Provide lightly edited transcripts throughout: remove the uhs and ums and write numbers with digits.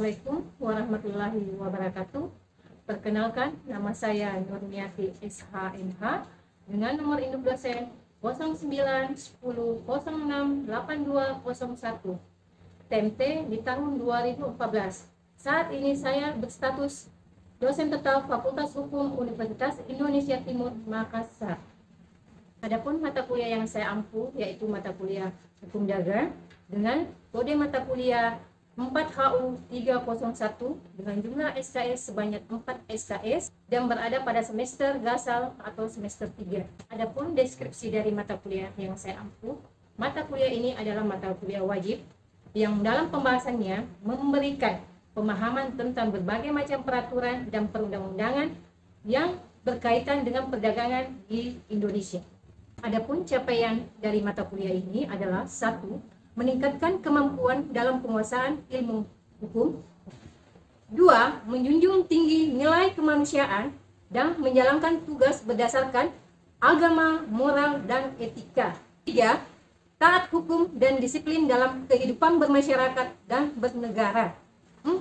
Assalamualaikum warahmatullahi wabarakatuh. Perkenalkan, nama saya Nurniati SHMH dengan nomor induk dosen 0910068201 TMT di tahun 2014. Saat ini saya berstatus dosen tetap Fakultas Hukum Universitas Indonesia Timur Makassar. Adapun mata kuliah yang saya ampu yaitu mata kuliah Hukum Dagang dengan kode mata kuliah 4HU 301 dengan jumlah SKS sebanyak 4 SKS dan berada pada semester gasal atau semester 3. Adapun deskripsi dari mata kuliah yang saya ampu, mata kuliah ini adalah mata kuliah wajib yang dalam pembahasannya memberikan pemahaman tentang berbagai macam peraturan dan perundang-undangan yang berkaitan dengan perdagangan di Indonesia. Adapun capaian dari mata kuliah ini adalah 1. Meningkatkan kemampuan dalam penguasaan ilmu hukum. 2. Menjunjung tinggi nilai kemanusiaan dan menjalankan tugas berdasarkan agama, moral, dan etika. 3. Taat hukum dan disiplin dalam kehidupan bermasyarakat dan bernegara. 4.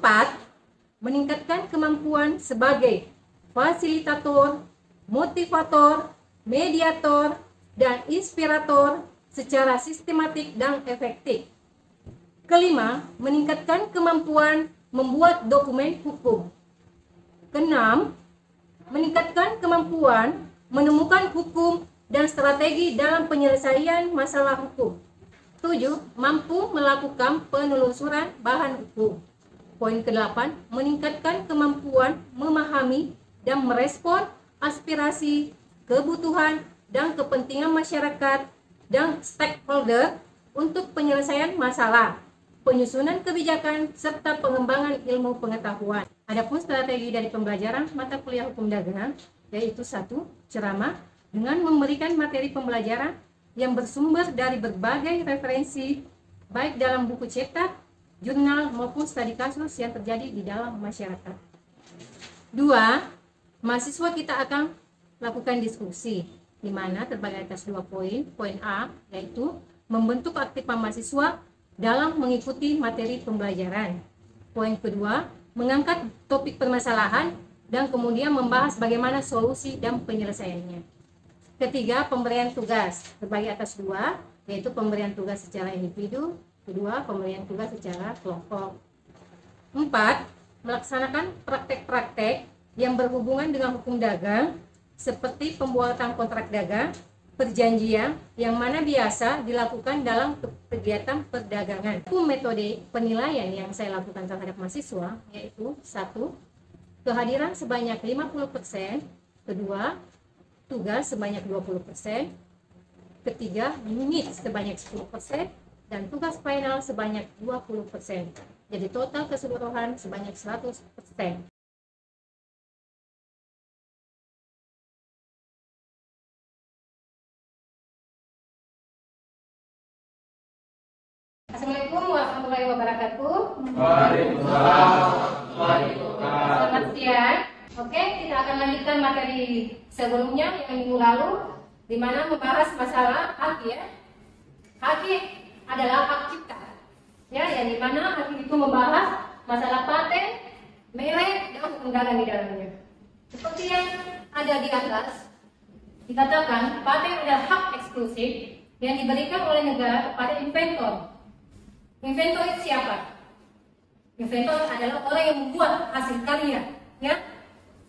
Meningkatkan kemampuan sebagai fasilitator, motivator, mediator, dan inspirator secara sistematik dan efektif. 5. Meningkatkan kemampuan membuat dokumen hukum. 6. Meningkatkan kemampuan menemukan hukum dan strategi dalam penyelesaian masalah hukum. 7. Mampu melakukan penelusuran bahan hukum. Poin ke-8, meningkatkan kemampuan memahami dan merespon aspirasi, kebutuhan, dan kepentingan masyarakat dan stakeholder untuk penyelesaian masalah, penyusunan kebijakan, serta pengembangan ilmu pengetahuan. Adapun strategi dari pembelajaran mata kuliah Hukum Dagang yaitu 1. Ceramah dengan memberikan materi pembelajaran yang bersumber dari berbagai referensi baik dalam buku cetak, jurnal maupun studi kasus yang terjadi di dalam masyarakat. 2. Mahasiswa kita akan lakukan diskusi di mana terbagi atas 2 poin. Poin A yaitu membentuk keaktifan mahasiswa dalam mengikuti materi pembelajaran. Poin kedua, mengangkat topik permasalahan dan kemudian membahas bagaimana solusi dan penyelesaiannya. Ketiga, pemberian tugas terbagi atas 2 yaitu pemberian tugas secara individu, kedua pemberian tugas secara kelompok. 4. Melaksanakan praktek-praktek yang berhubungan dengan hukum dagang seperti pembuatan kontrak dagang, perjanjian yang mana biasa dilakukan dalam kegiatan perdagangan. Metode penilaian yang saya lakukan terhadap mahasiswa yaitu 1. Kehadiran sebanyak 50%, kedua tugas sebanyak 20%, ketiga unit sebanyak 10%, dan tugas final sebanyak 20%. Jadi total keseluruhan sebanyak 100%. Assalamualaikum warahmatullahi wabarakatuh. Waalaikumsalam. Selamat siang. Oke, kita akan lanjutkan materi sebelumnya yang minggu lalu, di mana membahas masalah hak ya. Hak adalah hak cipta. Ya, yang di mana hak itu membahas masalah paten, merek, dan undangan di dalamnya. Seperti yang ada di atas, dikatakan paten adalah hak eksklusif yang diberikan oleh negara kepada inventor. Inventor itu siapa? Inventor adalah orang yang membuat hasil karya, ya.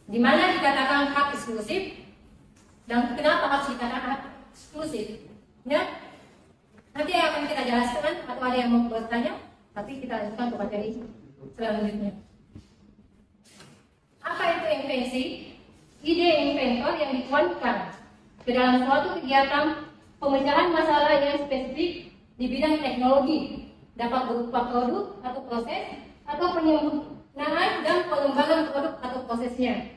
Di mana dikatakan hak eksklusif dan kenapa harus dikatakan hak eksklusif, ya? Nanti akan kita jelaskan atau ada yang mau bertanya, tapi kita lanjutkan ke materi selanjutnya. Apa itu invensi? Ide inventor yang dituangkan ke dalam suatu kegiatan pemecahan masalah yang spesifik di bidang teknologi, dapat berupa produk atau proses atau penyempurnaan dan pengembangan produk atau prosesnya.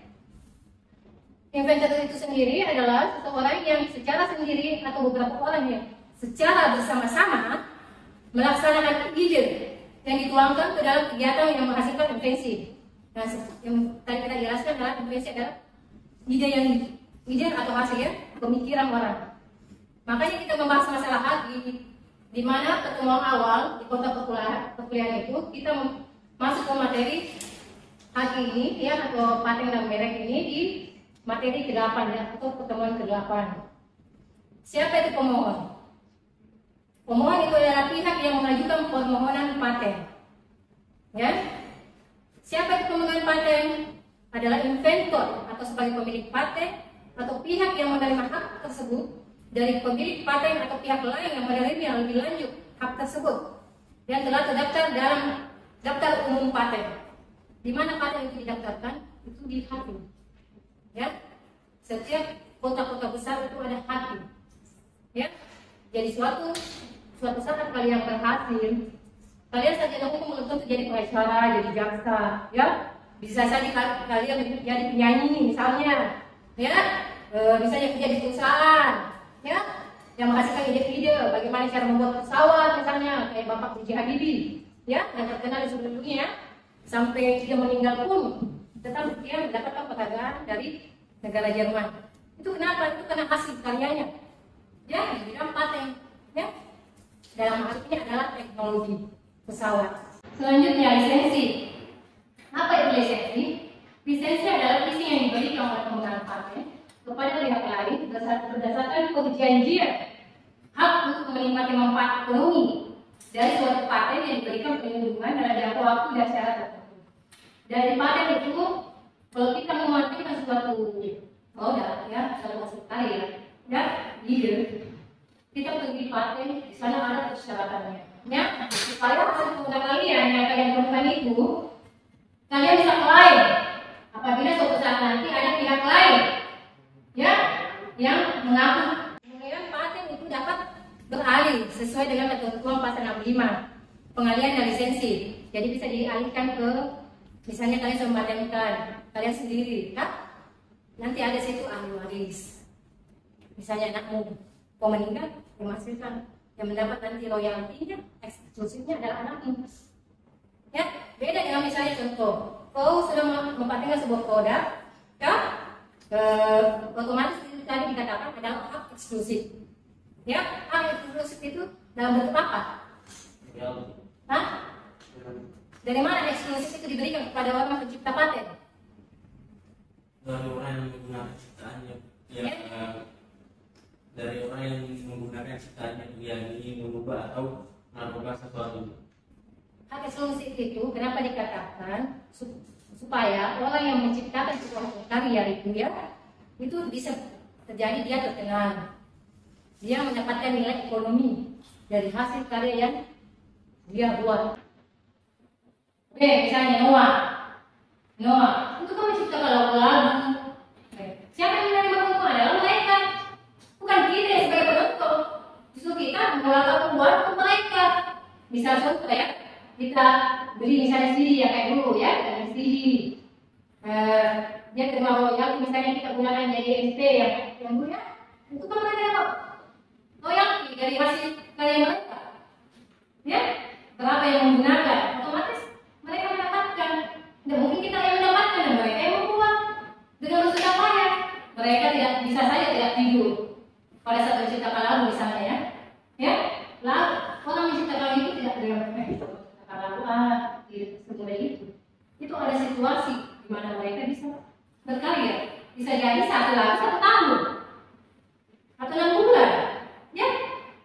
Inventor itu sendiri adalah seseorang yang secara sendiri atau beberapa orang yang secara bersama-sama melaksanakan ide yang dituangkan ke dalam kegiatan yang menghasilkan invensi. Nah, yang tadi kita jelaskan adalah invensi adalah ide atau hasilnya pemikiran orang. Makanya kita membahas masalah hak di mana pertemuan awal di kota perkuliahan itu kita masuk ke materi hak ini ya, atau paten dan merek ini di materi ke-8 ya, atau pertemuan ke-8. Siapa itu pemohon? Pemohon itu adalah pihak yang mengajukan permohonan paten. Ya. Siapa itu pemegang paten? Adalah inventor atau sebagai pemilik paten, atau pihak yang menerima hak tersebut dari pemilik paten atau pihak lain yang menerima yang lebih lanjut hak tersebut yang telah terdaftar dalam daftar umum paten. Di mana paten itu didaftarkan? Itu di hakim. Ya, setiap kota-kota besar itu ada hakim. Ya, jadi suatu saat kalian berhasil, kalian sarjana hukum belum tentu jadi pengacara, jadi jaksa, ya. Bisa saja kalian jadi penyanyi misalnya, ya. Bisa jadi perusahaan, ya, yang menghasilkan ide-ide bagaimana cara membuat pesawat misalnya, kayak Bapak B.J. Habibie, ya, yang terkenal di seluruh dunia, sampai dia meninggal pun tetap dia mendapatkan penghargaan dari negara Jerman. Itu kenapa? Itu karena hasil karyanya, ya, di bidang paten, ya. Dalam hal ini adalah teknologi pesawat. Selanjutnya lisensi. Apa itu lisensi? Lisensi adalah izin yang diberikan oleh pemegang paten kepada pihak lain berdasarkan perjanjian hak untuk menikmati manfaat ekonomi dari suatu paten yang diberikan perlindungan dalam jangka waktu dan syarat tertentu. Dari paten itu, kalau kita memanfaatkan suatu produk, ya, suatu hasil karya, ya, ide, kita pergi paten, di sana ada persyaratannya, ya, supaya hasil produk kalian yang kalian temukan itu kalian bisa klaim apabila suatu saat nanti ada pihak lain, ya, yang mengaku. Kemudian paten itu dapat beralih sesuai dengan ketentuan pasal 65 pengalihan dan lisensi. Jadi bisa dialihkan ke, misalnya kalian sudah mematenkan kalian sendiri, kan? Nanti ada situ ahli waris. Misalnya anakmu mau meninggal, menghasilkan yang mendapat nanti royaltinya, eksklusifnya adalah anakmu. Ya, beda dengan misalnya contoh, kau sudah mempatenkan sebuah produk, ya, otomatis itu tadi dikatakan adalah hak eksklusif. Ya, hak eksklusif itu dalam bentuk apa? Hah? Dari mana eksklusif itu diberikan kepada orang pencipta paten? Dari orang yang menggunakan ciptaannya, ya, dari orang yang menggunakan ciptaannya yang ingin mengubah atau melakukan sesuatu. Hak eksklusif itu kenapa dikatakan supaya orang yang menciptakan sebuah karya itu, ya, itu bisa terjadi dia terkenal, dia mendapatkan nilai ekonomi dari hasil karya yang dia buat. Oke, misalnya Noah itu kan menciptakan lagu-lagu. Siapa yang menerima keuntungan adalah mereka, bukan kita sebagai penonton. Justru kita mengeluarkan uang untuk mereka. Misal contoh, ya, kita beli misalnya CD ya, kayak dulu, ya, dan CD dia terima royalti, misalnya kita gunakan jadi MP yang dulu, ya, itu kan mereka dapat royalti dari hasil karya mereka, ya. Berapa yang menggunakan, otomatis mereka mendapatkan. Tidak mungkin kita yang mendapatkan dan mereka yang membuat dengan sudah payah. Mereka tidak bisa saja tidak tidur pada saat menciptakan lagu misalnya, ya, ya. Lalu orang menciptakan itu tidak dengan semudah itu. Itu ada situasi di mana mereka bisa berkarya. Bisa jadi satu tahun atau 6 bulan, ya,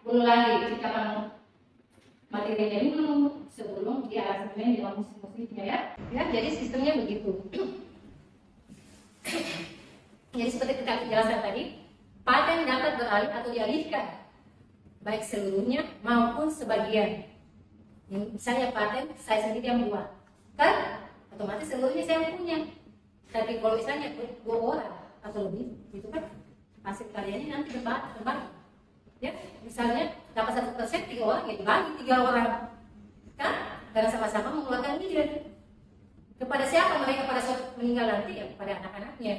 belum lagi ciptakan materinya dulu sebelum dia aransemen dengan musik-musiknya, ya. Ya, jadi sistemnya begitu. Jadi seperti kita jelaskan tadi, paten dapat beralih atau dialihkan, baik seluruhnya maupun sebagian. Misalnya paten saya sendiri yang buat, kan otomatis seluruhnya saya yang punya. Tapi kalau misalnya 2 orang atau lebih, itu kan hasil karyanya nanti berbagi. Ya, misalnya dapat 1%, 3 orang, ya dibagi 3 orang, kan? Karena sama-sama mengeluarkan ide. Kepada siapa mereka pada saat meninggal nanti? Ya kepada anak-anaknya.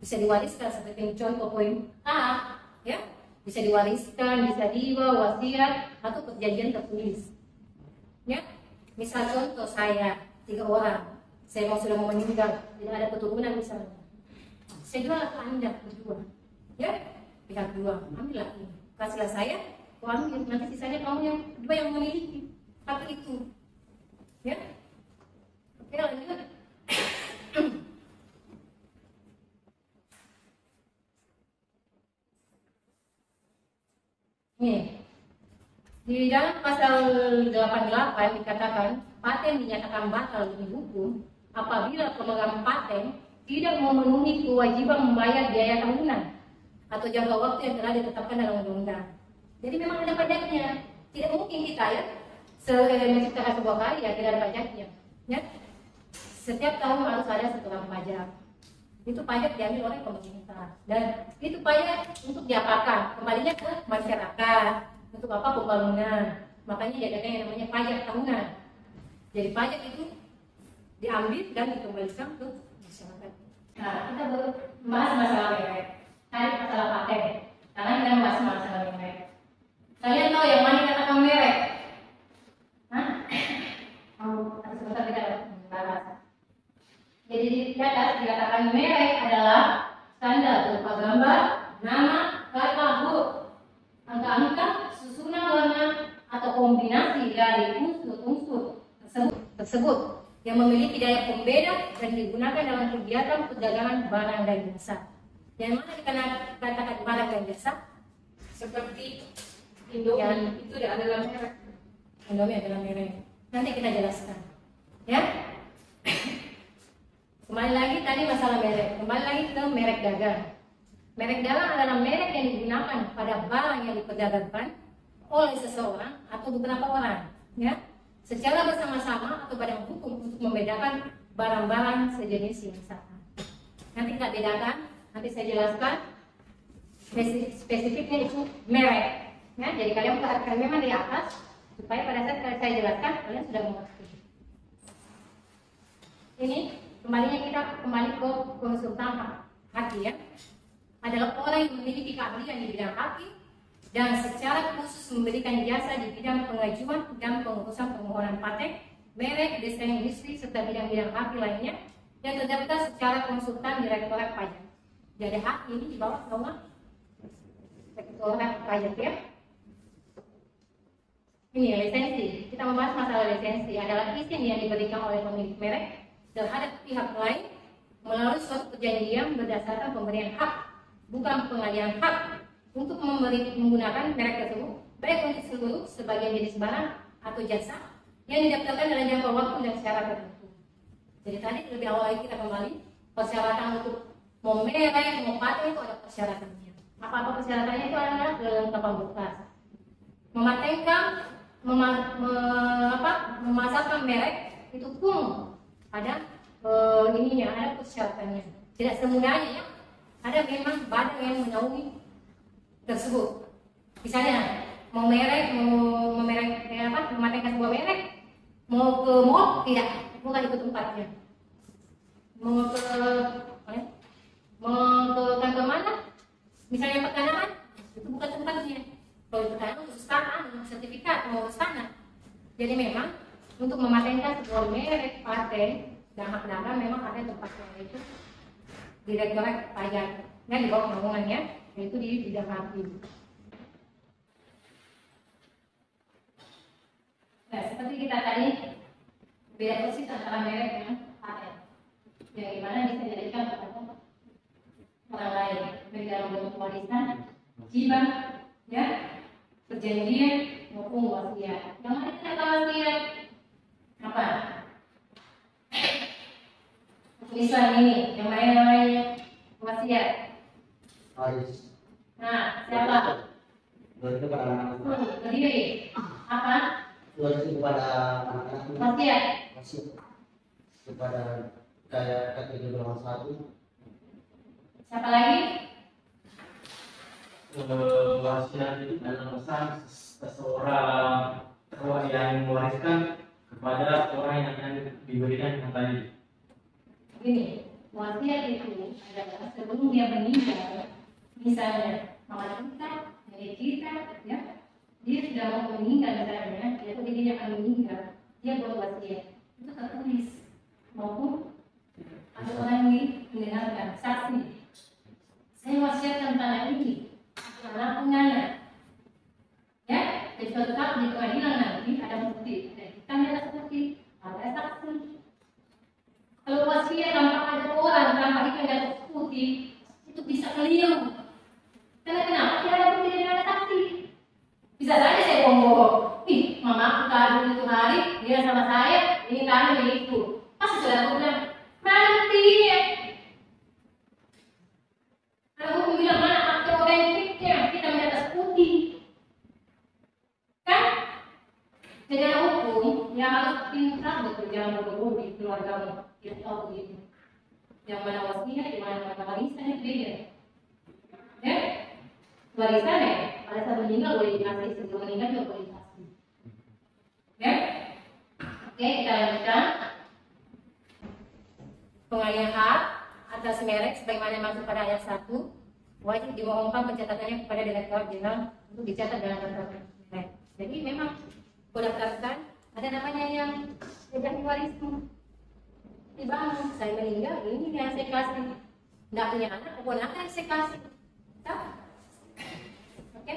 Bisa diwariskan seperti contoh poin A, ya, bisa diwariskan, bisa diwa, wasiat, atau perjanjian tertulis. Ya, misal contoh saya 3 orang, saya sudah mau meninggal, tidak ada keturunan misalnya, saya jual ke Anda berdua, ya, pihak dua, ambillah ini, kasihlah saya, kau ambil, nanti sisanya kamu yang kedua yang memiliki hak itu, ya. Oke, lanjut. Nih, di dalam pasal 88 dikatakan paten dinyatakan batal demi hukum apabila pemegang paten tidak memenuhi kewajiban membayar biaya tahunan atau jangka waktu yang telah ditetapkan dalam undang-undang. Jadi memang ada pajaknya. Tidak mungkin kita ya menciptakan sebuah karya tidak ada pajaknya. Ya, setiap tahun harus ada setoran pajak. Itu pajak diambil oleh pemerintah dan itu pajak untuk diapakan? Kembalinya ke masyarakat. Untuk apa? Pembangunan. Makanya diadakan yang namanya pajak tahunan. Jadi pajak itu diambil dan dikembalikan ke masyarakat. Nah, kita bahas masalah merek. Tadi masalah paten. Karena kita membahas masalah merek. Kalian tahu yang mana dikatakan merek? Hah? Sebentar kita bahas. Jadi di atas dikatakan merek adalah standar berupa gambar, nama, kata, huruf, angka-angka, susunan warna atau kombinasi dari unsur-unsur tersebut yang memiliki daya pembeda dan digunakan dalam kegiatan perdagangan barang dan jasa. Yang mana dikatakan barang dan jasa? Seperti Indomie itu adalah merek. Indomie adalah merek. Nanti kita jelaskan. Ya. Kembali lagi tadi masalah merek. Kembali lagi ke merek dagang. Merek dagang adalah merek yang digunakan pada barang yang diperdagangkan oleh seseorang atau beberapa orang, ya, secara bersama-sama atau badan hukum untuk membedakan barang-barang sejenis yang sama. Nanti kita bedakan, nanti saya jelaskan spesifiknya itu merek. Ya, jadi kalian perhatikan memang di atas supaya pada saat saya jelaskan kalian sudah mengerti. Ini kembalinya kita kembali ke konsultan haki ya. Adalah orang yang memiliki keahlian di bidang haki dan secara khusus memberikan jasa di bidang pengajuan dan pengurusan permohonan paten, merek, desain industri serta bidang-bidang haki lainnya yang terdaftar secara konsultan Direktorat Pajak. Jadi hak ini di bawah nama Direktorat Pajak ya. Ini lisensi. Kita membahas masalah lisensi adalah izin yang diberikan oleh pemilik merek terhadap pihak lain melalui suatu perjanjian berdasarkan pemberian hak, bukan pengalihan hak untuk menggunakan merek tersebut, baik untuk seluruh sebagian jenis barang atau jasa yang didaftarkan dalam jangka waktu dan syarat tertentu. Jadi tadi lebih awal lagi kita kembali persyaratan untuk mau merek, mau paten itu ada persyaratannya. Apa-apa persyaratannya itu adalah kelengkapan berkas. Mematenkan, memasarkan merek itu pun ada ada persyaratannya. Tidak semudahnya ya. Ada memang badan yang menaungi tersebut. Misalnya mau merek, mematenkan sebuah merek, mau ke mall tidak, bukan itu tempatnya. Mau ke kantor mana? Misalnya pertanahan, itu bukan tempatnya. Kalau pertanahan untuk sana, sertifikat mau ke sana. Jadi memang untuk mematenkan sebuah merek, paten dan hak dagang memang ada tempatnya, yaitu Direktorat Pajak. Nah, di bawah naungannya yaitu di bidang haki. Nah, seperti kita tadi beda persis antara merek dengan paten. Yang dimana bisa dijadikan kepada orang lain, baik dalam bentuk warisan, hibah, ya, perjanjian maupun wasiat. Yang mana kata wasiat? Apa? Tulisan ini, yang mana namanya wasiat? Waris. Nah, siapa? Waris kepada anak-anak. Berdiri. Apa? Waris kepada anak-anak. Wasiat. Wasiat kepada kayak kategori golongan 1. Siapa lagi? Wasiat itu adalah pesan seseorang yang mewariskan kepada orang yang akan diberikan yang tadi. Begini, wasiat itu adalah sebelum dia meninggal, misalnya mama kita, nenek kita, ya, dia sudah mau meninggal misalnya, yaitu dia akan meninggal, dia buat wasiat, itu tertulis maupun ada orang yang mendengarkan saksi. Saya wasiatkan tanah ini, anak punyanya, ya, jadi suatu saat di pengadilan nanti ada bukti, ada hitam di atas bukti, ada saksi. itu bisa keliru. Karena kenapa? Tidak ada saksi. Bisa saja saya bohong. Ih, mama aku kado itu hari, dia sama saya, ini kado ini itu. Pasti sudah aku bilang, nanti. Kalau hukum bilang mana akte otentiknya, kita di atas putih. Kan? Jadi hukum yang harus pintar bekerja bergabung di keluargamu. Tidak tahu begitu. Yang mana wasiat, yang mana warisan itu beda. Ya? Warisan ya, pada saat meninggal boleh dikasih, sebelum meninggal juga boleh dikasih. Ya? Oke, kita lanjutkan. Pengalihan hak atas merek sebagaimana masuk pada ayat 1, wajib dimohonkan pencatatannya kepada Direktorat Jenderal untuk dicatat dalam daftar merek. Jadi memang daftarkan ada namanya yang jejak warismu. Dibangun, saya meninggal, ini yang saya kasih. Tidak punya anak, keponakan yang saya kasih. Tahu? Oke?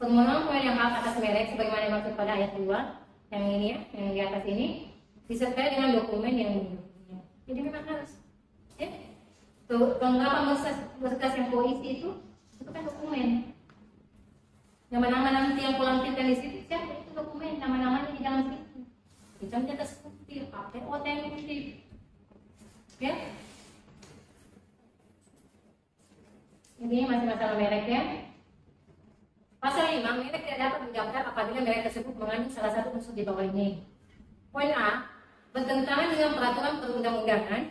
Permohonan pengalihan hak atas merek sebagaimana dimaksud pada ayat 2 yang ini ya, yang di atas ini disertai dengan dokumen yang mendukungnya. Jadi memang harus ya. Kelengkapan berkas yang polisi itu kan dokumen. Yang nama nanti yang pelampirkan di situ siapa itu dokumen, nama-namanya di dalam situ. Itu di atas putih, akte otentik. Ya. Ini masih masalah merek ya. Pasal 5, merek tidak dapat didaftar apabila merek tersebut mengandung salah satu unsur di bawah ini. Poin A, bertentangan dengan peraturan perundang-undangan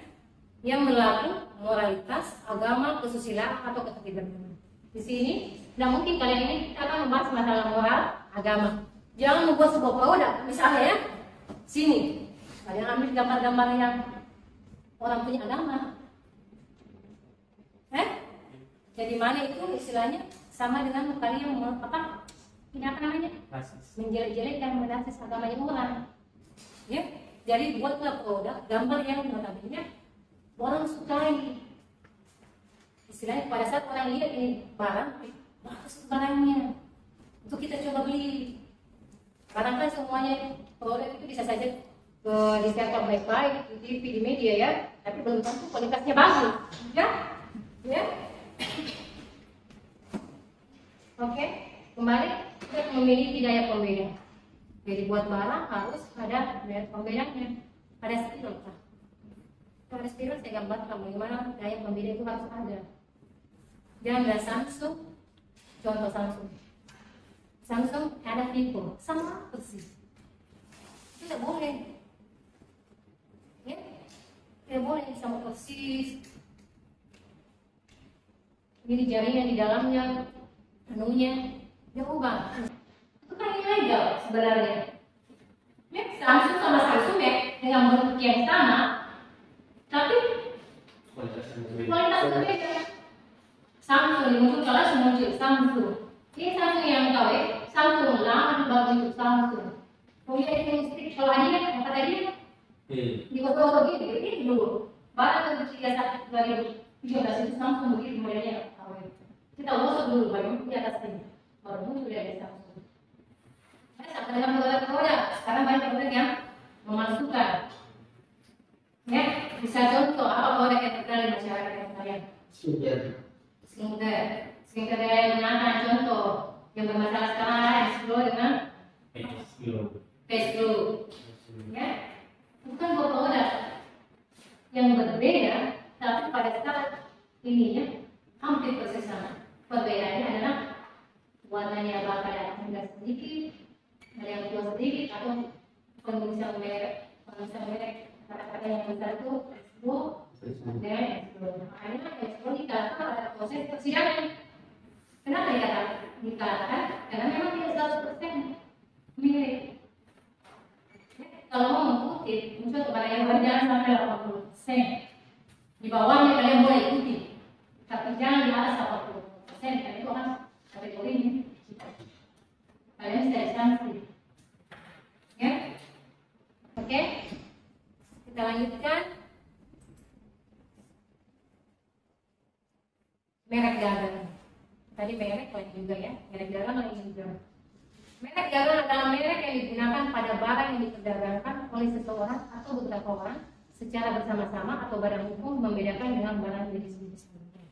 yang berlaku moralitas, agama, kesusilaan atau ketertiban. Di sini, tidak mungkin kalian ini kita akan membahas masalah moral, agama. Jangan membuat sebuah produk, misalnya ya, sini, kalian ambil gambar-gambar yang orang punya agama. Jadi mana itu istilahnya sama dengan kalian yang apa? Ini apa namanya? Menjelek-jelek dan menasis agamanya orang. Ya, jadi buatlah produk gambar yang notabene orang sukai. Istilahnya pada saat orang lihat ini barang, bagus barangnya, untuk kita coba beli. Barang kan semuanya produk itu bisa saja disiarkan baik-baik di TV, di media ya, tapi belum tentu kualitasnya bagus, ya, ya. Oke, kembali kita memiliki daya pembeda. Jadi buat barang harus ada daya pembedanya, ada spidol. Pada spidol saya gambarkan bagaimana daya pembeda itu harus ada. Jangan ada Samsung, contoh Samsung. Samsung ada Vivo, sama persis. Tidak boleh. Ya, tidak boleh sama persis. Ini jaringan di dalamnya, anunya, dia ubah. Itu kan ilegal sebenarnya. Ya, Samsung sama Samsung ya, dengan bentuk yang sama, tapi kualitas berbeda. Samsung muncul kelas muncul Samsung. Ini Samsung yang tahu ya, Samsung lama dibangun Samsung. Kemudian ini listrik kalau aja kan, kata dia di kota begini dulu. Baru ke 31 2017 itu Samsung begitu modelnya. Kita usut dulu baru di atas ini, baru muncul dari Samsung. Sampai dengan produk-produk sekarang banyak produk yang memasukkan. Ya, bisa contoh apa produk yang terkenal di masyarakat kalian? Skincare yang menantang contoh yang bermasalah sekarang explore dengan face glow. Ya, bukan produk yang berbeda, tapi pada saat ini ya hampir persis sama. Perbedaannya adalah warnanya bakal ada yang sedikit, ada yang tua sedikit, atau penulisan merek, kata-kata yang besar itu explore dan explore. Makanya explore dikatakan pada proses persidangan. Kenapa dikatakan? Karena memang tidak 100% mirip. Kalau mau mengikuti, muncul kepada yang berjalan sampai 80%. Di bawahnya kalian boleh ikuti, tapi jangan di atas 80%. Karena itu kan kategori ini. Kalian bisa disanksi. Ya, oke. Kita lanjutkan. Merek dagang. Tadi merek lain juga ya. Merek dagang lain juga. Merek dagang adalah merek yang digunakan pada barang yang diperdagangkan oleh seseorang atau beberapa orang secara bersama-sama atau barang hukum membedakan dengan barang jenis sebelumnya.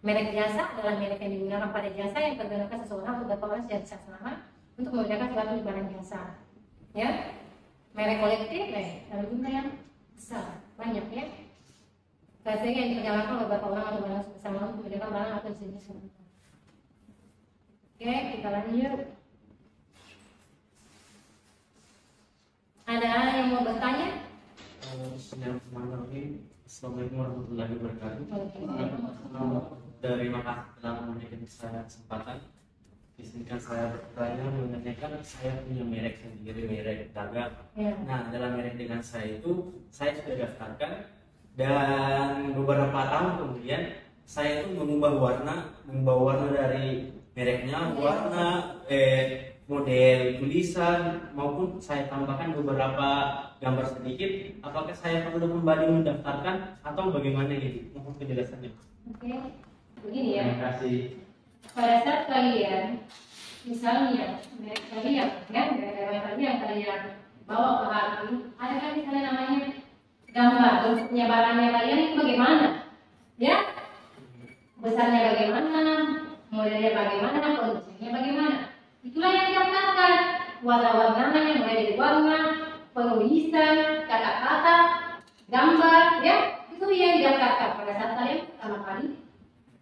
Merek jasa adalah merek yang digunakan pada jasa yang tergunakan seseorang atau beberapa orang secara bersama untuk membedakan suatu barang jasa. Ya, merek kolektif, dalam jumlah yang besar, banyak ya. Kategori yang diperjalankan oleh beberapa orang atau barang bersama untuk membedakan barang atau jenis sebelumnya. Oke, kita lanjut. Ada yang mau bertanya? Sedang memahami. Assalamualaikum warahmatullahi wabarakatuh. Terima kasih telah memberikan saya kesempatan. Izinkan saya bertanya mengenai kan saya punya merek sendiri, merek dagang. Ya. Nah, dalam merek dengan saya itu saya sudah daftarkan dan beberapa tahun kemudian saya itu mengubah warna dari mereknya, warna model tulisan maupun saya tambahkan beberapa gambar sedikit. Apakah saya perlu kembali mendaftarkan atau bagaimana ini? Mohon penjelasannya. Oke, begini ya. Terima kasih. Pada saat kalian, misalnya merek kalian, ya, merek kalian bawa ke hati, ada kan misalnya namanya gambar bentuknya barangnya kalian itu bagaimana, ya? Besarnya bagaimana, modelnya bagaimana, kondisinya bagaimana? Itulah yang didaftarkan. Warna-warnanya mulai dari warna, penulisan, kata-kata, gambar, ya, itu yang didaftarkan pada saat kalian pertama kali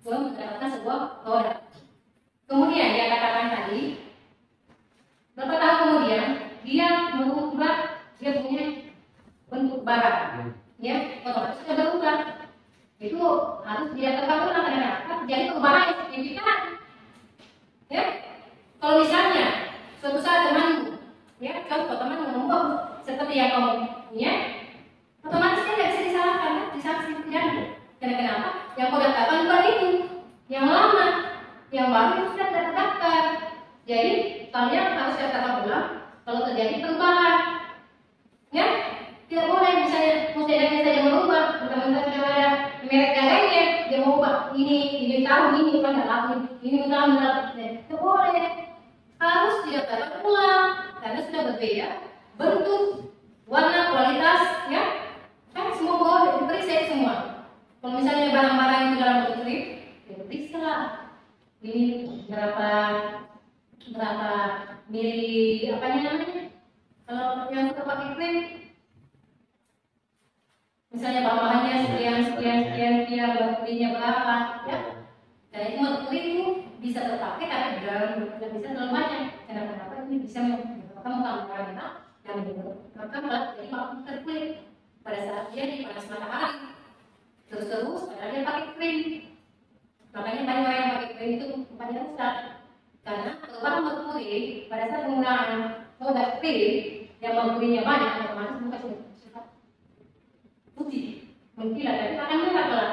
mendapatkan sebuah produk. Kemudian dia katakan tadi, beberapa tahun kemudian dia mengubah dia punya bentuk barang, ya, otomatis sudah berubah. Itu harus dia tetap ulang karena jadi perubahan yang signifikan. Ya, kalau misalnya suatu saat temanmu, ya, contoh teman ngomong seperti yang kamu punya, otomatis dia tidak bisa disalahkan, kan? Disanksi pidana. Karena kenapa? Yang kau daftarkan bukan itu, yang lama, yang baru itu sudah tidak terdaftar. Jadi kalian harus daftarkan ulang kalau terjadi perubahan. Ya, tidak boleh misalnya musidanya saja merubah, mentang-mentang sudah ada merek dagangnya, dia mau ubah ini tahun ini kan nggak laku, ini tahun tidak boleh. Harus didaftarkan ulang karena sudah berbeda bentuk, warna, kualitas, ya. Kan semua boleh diperiksa semua. Kalau misalnya barang-barang itu dalam bentuk krim, ya periksa lah. Ini berapa mili apanya namanya? Kalau yang suka pakai krim, misalnya bahannya sekian, batunya berapa, ya? Dan itu bentuk krim itu bisa terpakai karena di dalam tidak bisa terlalu banyak. Kenapa ini bisa menyebabkan muka kita yang menyebabkan jadi terkulit pada saat dia di panas matahari. Terus padahal dia pakai krim. Makanya banyak orang yang pakai krim itu rupanya rusak karena perubahan merkuri pada saat penggunaan produk krim yang merkurinya banyak otomatis muka sudah putih mengkilat dan akan merah kelak.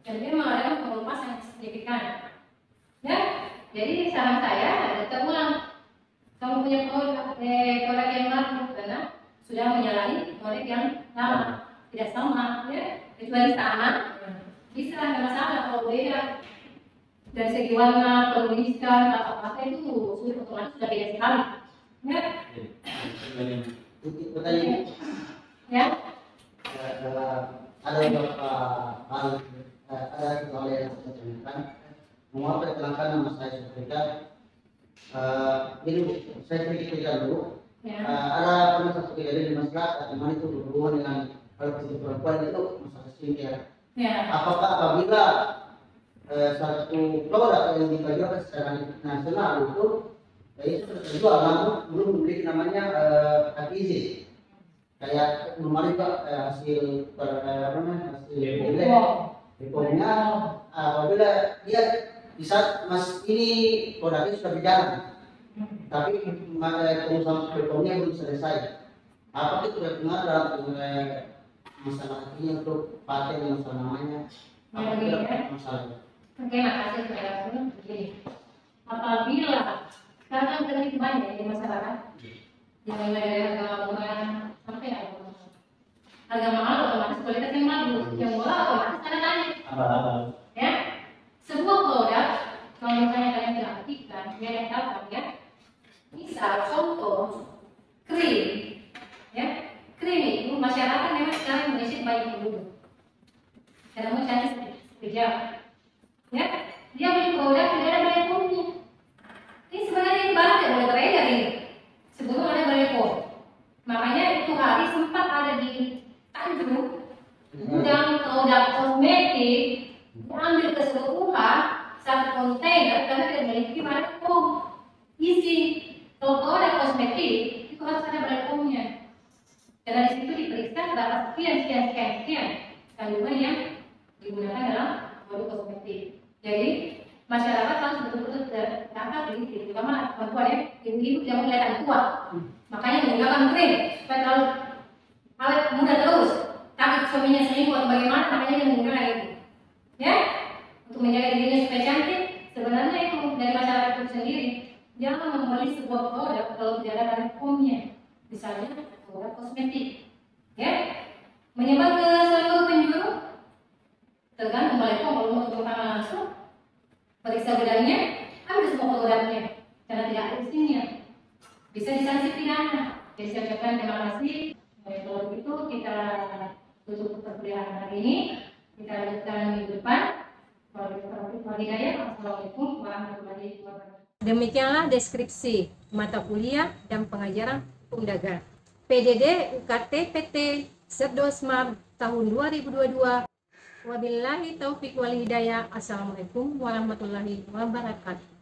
Dan dia mengadakan pengelupasan yang signifikan. Ya, jadi saran saya ada terulang. Kamu punya produk yang baru karena sudah menyalahi produk yang lama, tidak sama, ya. Kecuali sama, bisa nggak masalah kalau beda dari segi warna, penulisan, kata-kata itu sudah otomatis sudah beda sekali. Ya. Pertanyaan. Ya. Ada beberapa hal, ada hal yang saya tanyakan. Mengapa perkenalkan nama saya Sofrika? Jadi saya cerita dulu. Ya. Ada pernah satu kejadian di masyarakat di mana itu berhubungan dengan hal perempuan itu masalah skincare. Ya. Apakah apabila satu produk yang dijual secara nasional itu itu sudah terjual namun belum memiliki namanya hak izin, kayak kemarin Pak hasil BPOM-nya apabila dia di saat ini produknya sudah berjalan tapi pengusaha BPOM-nya belum selesai, apakah itu berpengaruh dalam masalah ini untuk paten masalah namanya masalah? Oke, makasih saudara. Begini, apabila sekarang terjadi banyak di masyarakat, mulai dari harga murah sampai harga mahal otomatis kualitas yang bagus, yang murah otomatis ada naik. Ya, sebuah produk kalau misalnya kalian perhatikan, merek dapat ya. Misal contoh krim, ya, krim itu masyarakat memang karena mau cari sekejap. Ya, dia beli produk tidak ada BPOM-nya. Ini sebenarnya ini barang tidak boleh beredar ini sebelum ada BPOM. Makanya itu hari sempat ada di Tanjung gudang produk kosmetik diambil keseluruhan satu kontainer karena tidak memiliki BPOM. Isi produk kosmetik itu harus ada BPOM-nya. Karena di situ diperiksa terdapat sekian kandungan yang digunakan dalam produk kosmetik. Jadi masyarakat harus betul-betul terdaftar di sini, terutama perempuan ya, ibu-ibu jangan kelihatan tua. Makanya menggunakan krim supaya terlalu awet muda terus. Takut suaminya selingkuh atau bagaimana, makanya dia menggunakan itu. Ya, untuk menjaga dirinya supaya cantik. Sebenarnya itu dari masyarakat itu sendiri. Jangan membeli sebuah produk kalau tidak ada BPOM-nya. Misalnya produk kosmetik, ya, menyebar ke seluruh penjuru. Tergantung BPOM, kalau mau menggunakan langsung, periksa gudangnya, ambil semua produknya, karena tidak ada izinnya, bisa disanksi pidana. Jadi saya ucapkan terima kasih. Kalau begitu kita tutup perkuliahan hari ini, kita lanjutkan minggu depan. Assalamualaikum warahmatullahi wabarakatuh. Demikianlah deskripsi mata kuliah dan pengajaran hukum dagang PDD UKT PT Serdosma tahun 2022. Wabillahi taufiq wal hidayah. Assalamualaikum warahmatullahi wabarakatuh.